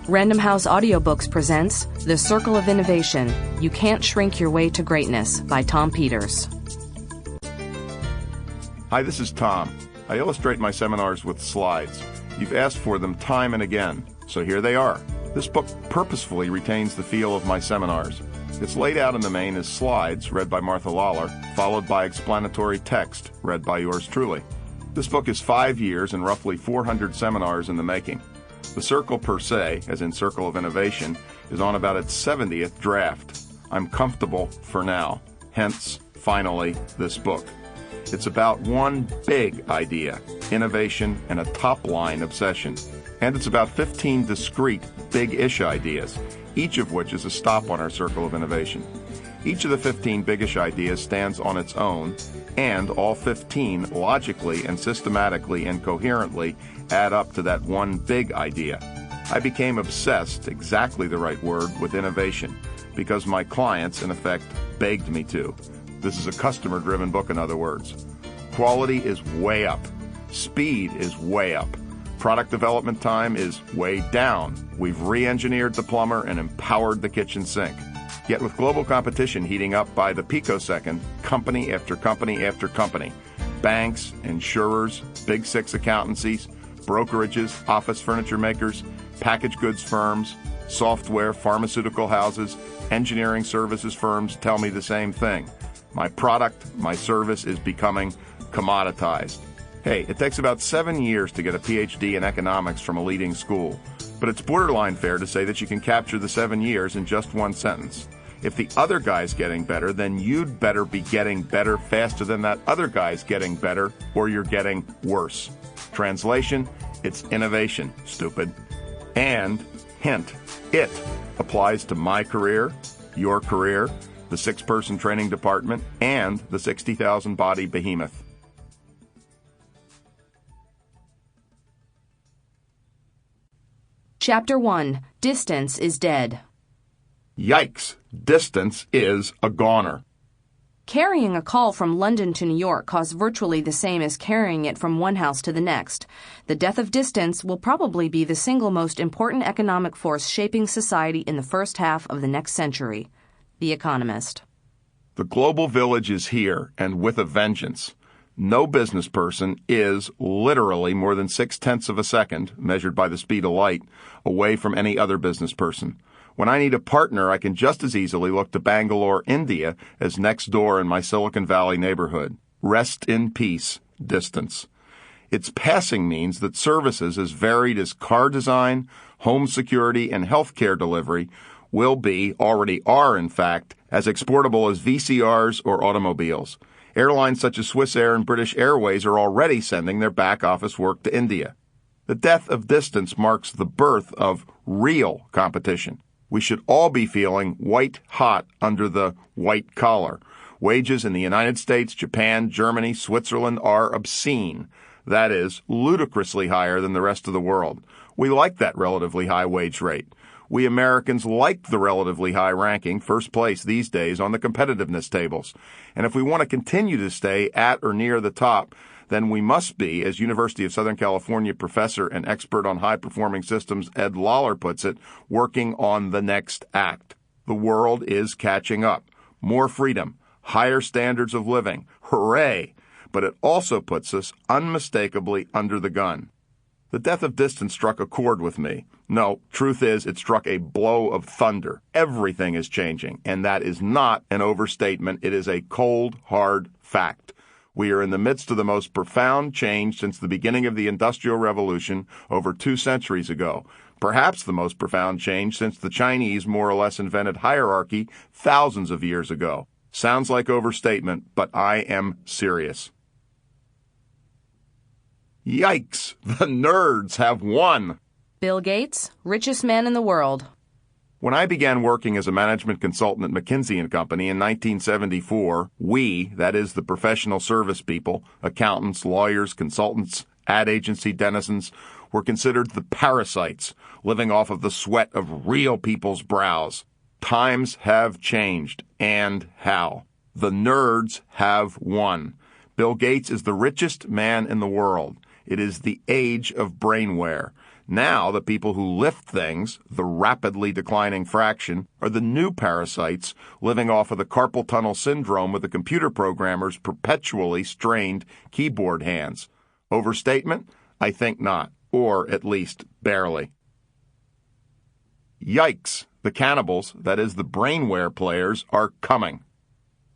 Random House Audiobooks presents The Circle of Innovation, You Can't Shrink Your Way to Greatness by Tom Peters. Hi, this is Tom. I illustrate my seminars with slides. You've asked for them time and again, so here they are. This book purposefully retains the feel of my seminars. It's laid out in the main as slides, read by Martha Lawler, followed by explanatory text, read by yours truly. This book is 5 years and roughly 400 seminars in the making. The Circle per se, as in Circle of Innovation, is on about its 70th draft. I'm comfortable for now, hence, finally, this book. It's about one big idea, innovation, and a top-line obsession. And it's about 15 discrete, big-ish ideas, each of which is a stop on our Circle of Innovation. Each of the 15 big-ish ideas stands on its own, and all 15 logically and systematically and coherently add up to that one big idea. I became obsessed, exactly the right word, with innovation, because my clients, in effect, begged me to. This is a customer-driven book, in other words. Quality is way up. Speed is way up. Product development time is way down. We've re-engineered the plumber and empowered the kitchen sink. Yet with global competition heating up by the picosecond, company after company after company, banks, insurers, big six accountancies, brokerages, office furniture makers, packaged goods firms, software, pharmaceutical houses, engineering services firms tell me the same thing. My product, my service is becoming commoditized. Hey, it takes about 7 years to get a PhD in economics from a leading school, but it's borderline fair to say that you can capture the 7 years in just one sentence. If the other guy's getting better, then you'd better be getting better faster than that other guy's getting better, or you're getting worse. Translation, it's innovation, stupid. And, hint, it applies to my career, your career, the 6-person training department, and the 60,000-body behemoth. Chapter 1. Distance is Dead. Yikes, distance is a goner. Carrying a call from London to New York costs virtually the same as carrying it from one house to the next. The death of distance will probably be the single most important economic force shaping society in the first half of the next century. The Economist. The global village is here, and with a vengeance. No business person is literally more than 0.6 of a second, measured by the speed of light, away from any other business person. When I need a partner, I can just as easily look to Bangalore, India, as next door in my Silicon Valley neighborhood. Rest in peace, distance. Its passing means that services as varied as car design, home security, and healthcare delivery will be, already are in fact, as exportable as VCRs or automobiles. Airlines such as Swiss Air and British Airways are already sending their back office work to India. The death of distance marks the birth of real competition. We should all be feeling white hot under the white collar. Wages in the United States, Japan, Germany, Switzerland are obscene. That is, ludicrously higher than the rest of the world. We like that relatively high wage rate. We Americans like the relatively high ranking, first place these days on the competitiveness tables. And if we want to continue to stay at or near the top, then we must be, as University of Southern California professor and expert on high-performing systems Ed Lawler puts it, working on the next act. The world is catching up. More freedom, higher standards of living. Hooray! But it also puts us unmistakably under the gun. The death of distance struck a chord with me. No, truth is, it struck a blow of thunder. Everything is changing, and that is not an overstatement. It is a cold, hard fact. We are in the midst of the most profound change since the beginning of the Industrial Revolution over 2 centuries ago. Perhaps the most profound change since the Chinese more or less invented hierarchy thousands of years ago. Sounds like overstatement, but I am serious. Yikes! The nerds have won! Bill Gates, richest man in the world. When I began working as a management consultant at McKinsey & Company in 1974, we, that is the professional service people, accountants, lawyers, consultants, ad agency denizens, were considered the parasites, living off of the sweat of real people's brows. Times have changed, and how. The nerds have won. Bill Gates is the richest man in the world. It is the age of brainware. Now the people who lift things, the rapidly declining fraction, are the new parasites living off of the carpal tunnel syndrome with the computer programmers' perpetually strained keyboard hands. Overstatement? I think not, or at least barely. Yikes! The cannibals, that is the brainware players, are coming.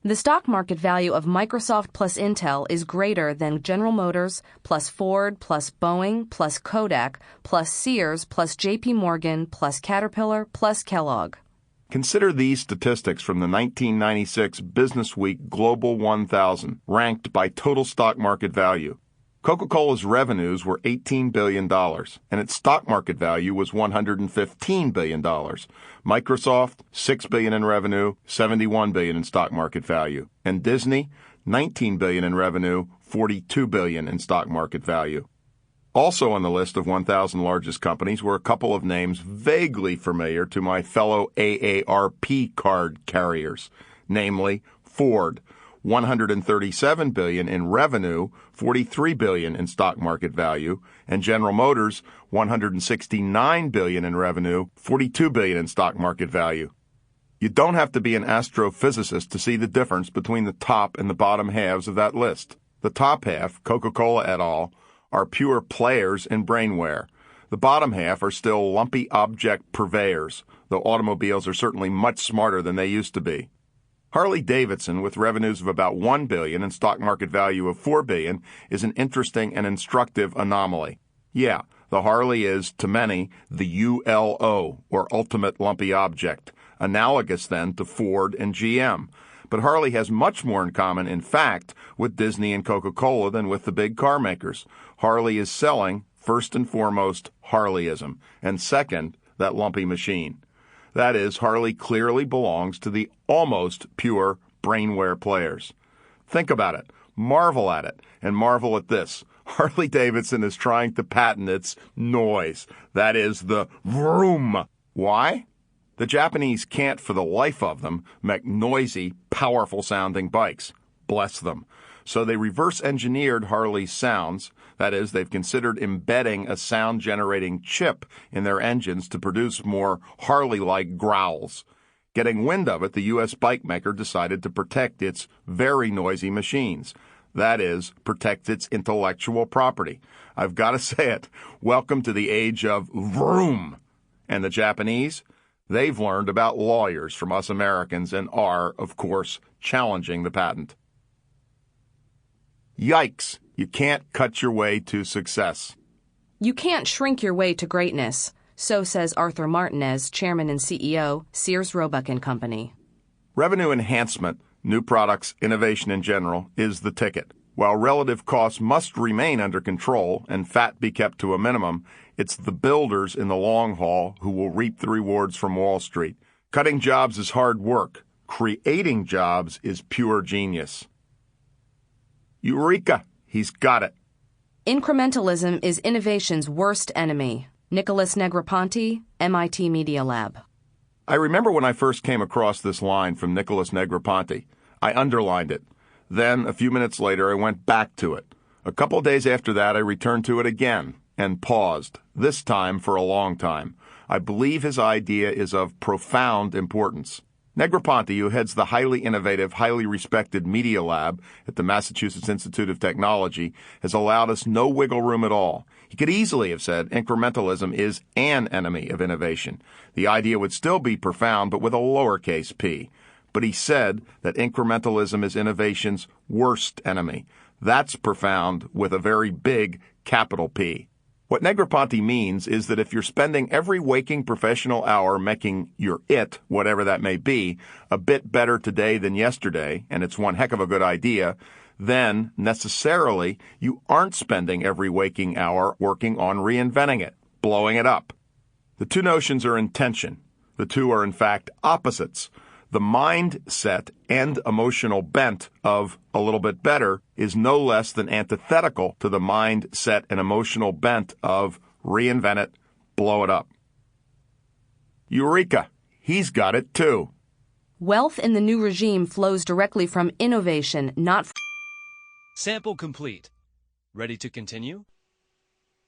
The stock market value of Microsoft plus Intel is greater than General Motors plus Ford plus Boeing plus Kodak plus Sears plus JP Morgan plus Caterpillar plus Kellogg. Consider these statistics from the 1996 Business Week Global 1000, ranked by total stock market value. Coca-Cola's revenues were $18 billion, and its stock market value was $115 billion. Microsoft, $6 billion in revenue, $71 billion in stock market value. And Disney, $19 billion in revenue, $42 billion in stock market value. Also on the list of 1,000 largest companies were a couple of names vaguely familiar to my fellow AARP card carriers, namely Ford, $137 billion in revenue, $43 billion in stock market value, and General Motors, $169 billion in revenue, $42 billion in stock market value. You don't have to be an astrophysicist to see the difference between the top and the bottom halves of that list. The top half, Coca-Cola et al., are pure players in brainware. The bottom half are still lumpy object purveyors, though automobiles are certainly much smarter than they used to be. Harley-Davidson, with revenues of about $1 billion and stock market value of $4 billion, is an interesting and instructive anomaly. Yeah, the Harley is, to many, the ULO, or ultimate lumpy object, analogous then to Ford and GM. But Harley has much more in common, in fact, with Disney and Coca-Cola than with the big car makers. Harley is selling, first and foremost, Harleyism, and second, that lumpy machine. That is, Harley clearly belongs to the almost pure brainware players. Think about it, marvel at it, and marvel at this. Harley-Davidson is trying to patent its noise. That is the vroom. Why? The Japanese can't, for the life of them, make noisy, powerful-sounding bikes. Bless them. So they reverse-engineered Harley's sounds. That is, they've considered embedding a sound-generating chip in their engines to produce more Harley-like growls. Getting wind of it, the U.S. bike maker decided to protect its very noisy machines. That is, protect its intellectual property. I've got to say it. Welcome to the age of vroom. And the Japanese? They've learned about lawyers from us Americans and are, of course, challenging the patent. Yikes! You can't cut your way to success. You can't shrink your way to greatness. So says Arthur Martinez, chairman and CEO, Sears Roebuck & Company. Revenue enhancement, new products, innovation in general, is the ticket. While relative costs must remain under control and fat be kept to a minimum, it's the builders in the long haul who will reap the rewards from Wall Street. Cutting jobs is hard work. Creating jobs is pure genius. Eureka! He's got it. Incrementalism is innovation's worst enemy. Nicholas Negroponte, MIT Media Lab. I remember when I first came across this line from Nicholas Negroponte. I underlined it. Then, a few minutes later, I went back to it. A couple days after that, I returned to it again and paused, this time for a long time. I believe his idea is of profound importance. Negroponte, who heads the highly innovative, highly respected Media Lab at the Massachusetts Institute of Technology, has allowed us no wiggle room at all. He could easily have said incrementalism is an enemy of innovation. The idea would still be profound, but with a lowercase p. But he said that incrementalism is innovation's worst enemy. That's profound with a very big capital P. What Negroponte means is that if you're spending every waking professional hour making your it, whatever that may be, a bit better today than yesterday, and it's one heck of a good idea, then necessarily you aren't spending every waking hour working on reinventing it, blowing it up. The two notions are in tension. The two are in fact opposites. The mindset and emotional bent of a little bit better is no less than antithetical to the mindset and emotional bent of reinvent it, blow it up. Eureka! He's got it too. Wealth in the new regime flows directly from innovation, not Sample complete. Ready to continue?